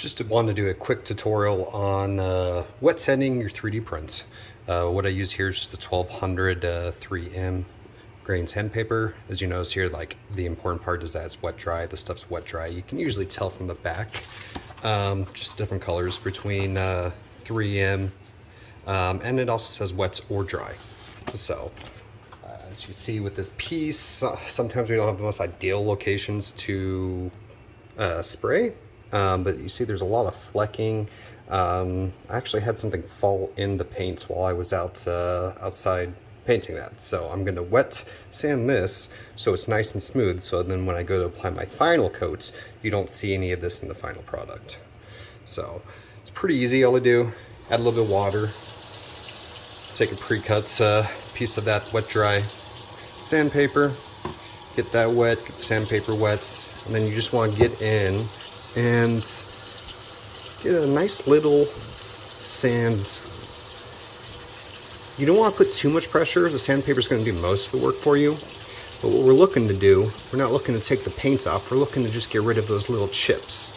Just wanted to do a quick tutorial on wet sanding your 3D prints. What I use here is just the 1200 3M grain sandpaper. As you notice here, like the important part is that it's wet dry. The stuff's wet dry. You can usually tell from the back, just different colors between 3M, and it also says wet or dry. So as you see with this piece, sometimes we don't have the most ideal locations to spray. But you see there's a lot of flecking. I actually had something fall in the paint while I was outside painting that. So I'm going to wet sand this so it's nice and smooth, so then when I go to apply my final coats, you don't see any of this in the final product. So it's pretty easy. All I do, add a little bit of water, take a pre-cut piece of that wet dry sandpaper, get that wet, get the sandpaper wet, and then you just want to get in and get a nice little sand. You don't want to put too much pressure. The sandpaper is going to do most of the work for you. But what we're looking to do, we're not looking to take the paint off, we're looking to just get rid of those little chips.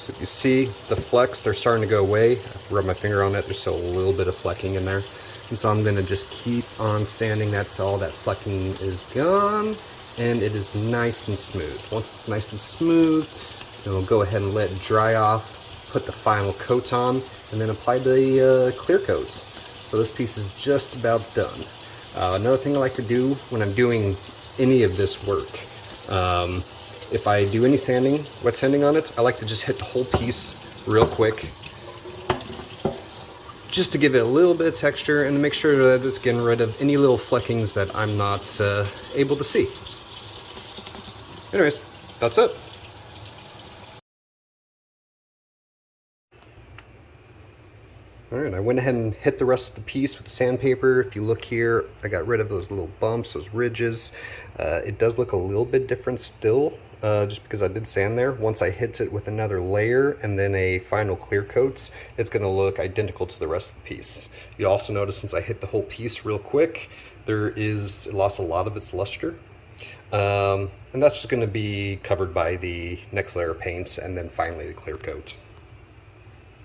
So if you see the flecks, they're starting to go away. I rub my finger on it, there's still a little bit of flecking in there. And so I'm going to just keep on sanding that so all that flecking is gone and it is nice and smooth. Once it's nice and smooth, then we'll go ahead and let it dry off, put the final coat on, and then apply the clear coats. So this piece is just about done. Another thing I like to do when I'm doing any of this work, if I do any sanding, wet sanding on it, I like to just hit the whole piece real quick, just to give it a little bit of texture and to make sure that it's getting rid of any little fleckings that I'm not able to see. Anyways, that's it. Alright, I went ahead and hit the rest of the piece with sandpaper. If you look here, I got rid of those little bumps, those ridges. It does look a little bit different still, just because I did sand there. Once I hit it with another layer and then a final clear coats, it's going to look identical to the rest of the piece. You also notice since I hit the whole piece real quick, it lost a lot of its luster. And that's just going to be covered by the next layer of paints and then finally the clear coat.